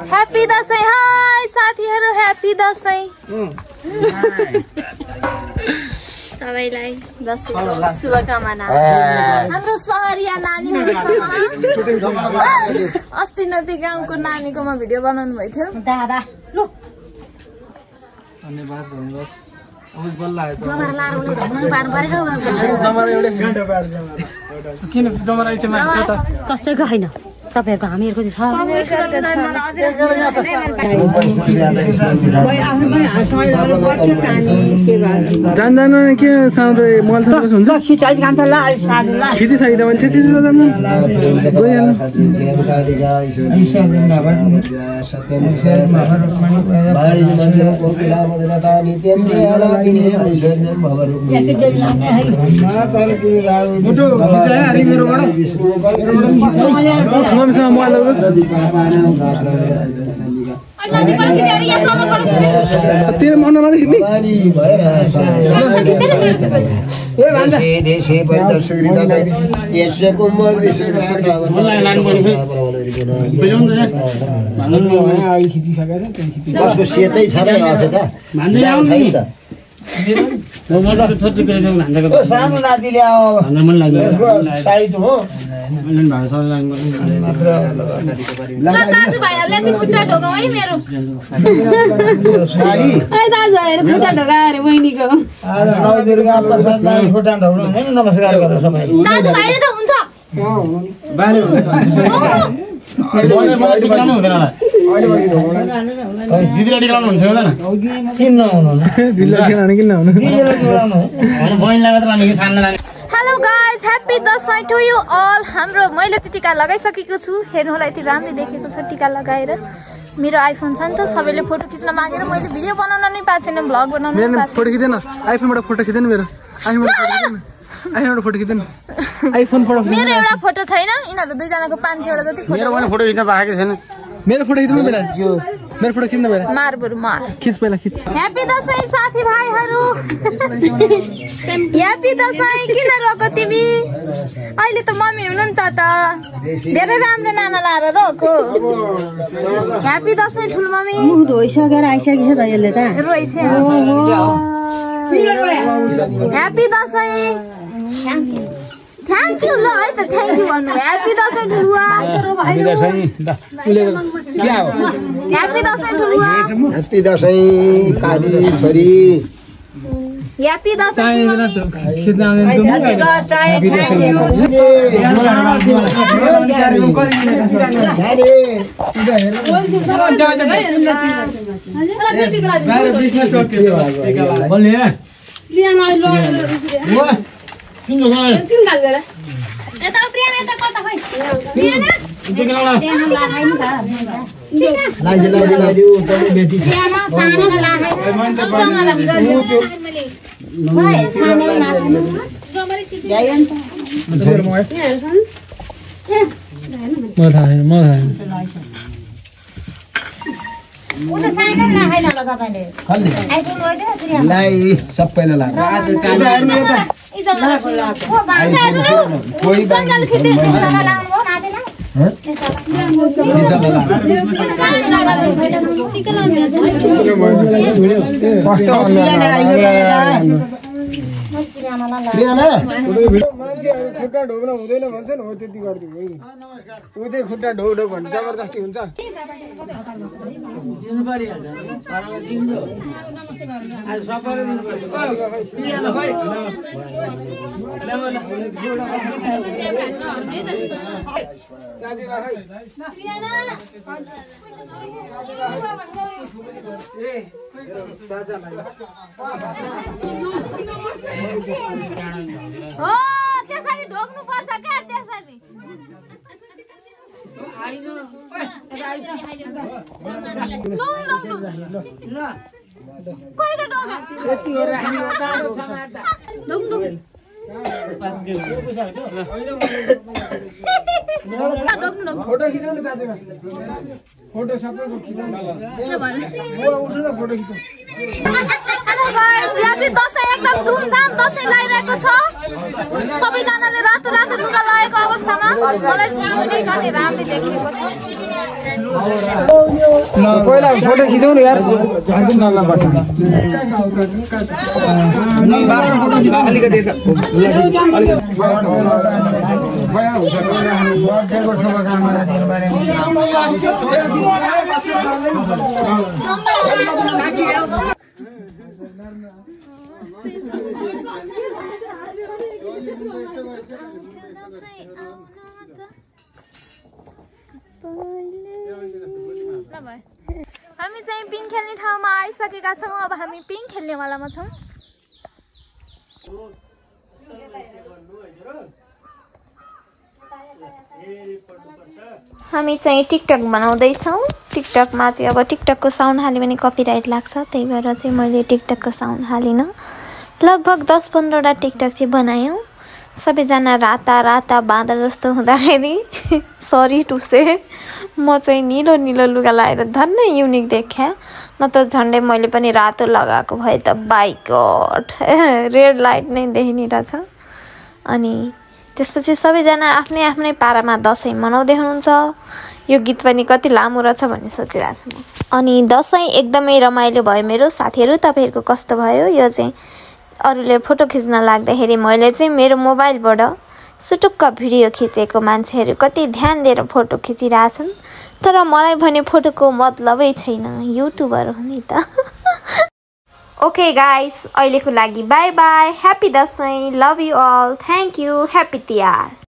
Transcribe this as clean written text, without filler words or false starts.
happy Dashain हाय साथीहरु happy Dashain सबैलाई दशैंको शुभकामना हाम्रो सहरिया नानीहरुसँग अस्ति नजिक गाउँको नानीकोमा भिडियो बनाउनु भएको थियो दादा लु धन्यवाद धन्यवाद अब बल्ल आयो जमरा लाएर उले पार परेछ जमरा एउटा घण्टा पार किन जमरा इच्छा मान्छ त कसैको हैन तपाईहरुको हामीहरुको चाहिँ छ जान्दैन के साउँदै मल सबै हुन्छ खिचाइ काम त ला साधुला खिची छैन भने चाहिँ चिज जान्नु गइहाल्नु मम्मीसँग मोबाइल तेरो मन नदेखि देशे परिदर्शकहरु यसको मल कसको सेतै छ र आछ त भन्दै आउँदैन त सानो नातिले मन लाग्यो साइड हो दाजु भाइहरुले चाहिँ खुट्टा ढोकाउ है मेरो साडी ए दाजु भाइहरु खुट्टा ढोका अरे बहिनीको आज नौ दुर्गा प्रसादलाई खुट्टा ढोक्नु हैन नमस्कार गरेर सबै दाजु भाइले त हुन्छ बारे दिदी अडी लाउनु हुन्छ हुँदैन किन नहुनु दिदी लाउनु किन नहुनु बहिनीलाई मात्र लाने कि छान्न लाने hello guys happy Dashain to you all हाम्रो मैले चाहिँ टिका लगाइसकेको छु हेर्नु होला यति राम्रो देखेको छ टिका लगाएर मेरो आइफोन छ नि त सबैले फोटो खिच्न मागेर मैले भिडियो बनाउन नै पाएको छैन भ्लग बनाउन नै पाएको फोटो खिच्दैन आइफोनबाट फोटो खिच्दैन मेरो आइफोनबाट फोटो खिच्दैन आइफोनबाट मेरो एउटा फोटो छैन यिनीहरु दुई जनाको 500 वटा जति फोटो मेरो फोटो खिच्न पाएको छैन मेरो फोटो खिच्नु बेला मेरो फोटो खिच्न बेला मार बरु मार खिच पहिला खिच ह्यापी दशैं साथी भाइहरु ह्यापी दशैं किन रोको तिमी अहिले त मम्मी हुनुहुन्छ त धेरै राम्रो नाना लाएर रोको ह्यापी दशैं ठुल मम्मी मुख धोइसकेर आइसकेछ त यसले त रोइछ ह्यापी दशैं थ्यांक यू ल है त थ्यांक यू भन्नु ह्यापी दशैं ठुलुवा ह्यापी दशैं के हो ह्यापी दशैं ठुलुवा ह्यापी दशैं काली छोरी ह्यापी दशैं खिच्न सबैलाई मान्छेहरु खुट्टा ढोक्न हुँदैन भन्छन् हो त्यति गर्दिनु उ चाहिँ खुट्टा ढोक ढोक भन्छ जबरजस्ती हुन्छ हो त्यसरी ढोक्नु पर्छ के त्यसरी कोइले ढोका यति हो राख्नु ढोक्नु फोटो खिच्नु न चाचेमा फोटो सबैको खिच्नु उठ्नु न फोटो खिच्नु दशैं एकदम धुमधाम दशैं लगाइरहेको छ सबैजनाले रातो रातो लुगा लगाएको अवस्थामा मलाई चाहिँ राम्रो देखेको छ पहिला फोटो खिचौँ न यार जान्छु न ल बस हामी चाहिँ पिङ खेल्ने ठाउँमा आइसकेका छौँ अब हामी पिङ खेल्ने वालामा छौँ हामी चाहिँ टिकटक बनाउँदैछौँ टिकटकमा चाहिँ अब टिकटकको साउन्ड हाल्यो भने कपिराइट लाग्छ त्यही भएर चाहिँ मैले टिकटकको साउन्ड हालिनँ लगभग 10-15 वटा टिकटक चाहिँ बनायौँ सबैजना राता राता बाँदर जस्तो हुँदाखेरि सरी टु से म चाहिँ निलो निलो लुगा लगाएर धन्नै युनिक देख्या न त झन्डै मैले पनि रातो लगाएको भए त बाइ गॉड रेड लाइट नै देखिने रहेछ अनि त्यसपछि सबैजना आफ्नै आफ्नै पारामा दसैँ मनाउँदै हुनुहुन्छ यो गीत पनि कति लामो रहेछ भन्ने सोचिरहेको छु म अनि दसैँ एकदमै रमाइलो भयो मेरो साथीहरू तपाईहरुको कस्तो भयो यो चाहिँ अरूले फोटो खिच्न लाग्दाखेरि मैले चाहिँ मेरो मोबाइलबाट सुटुक्क भिडियो खिचेको मान्छेहरू कति ध्यान दिएर फोटो खिचिरहेछन् तर मलाई भने फोटोको मतलबै छैन युट्युबर हो नि त ओके गाइस अहिलेको लागि bye bye happy Dashain love you all thank you happy Tihar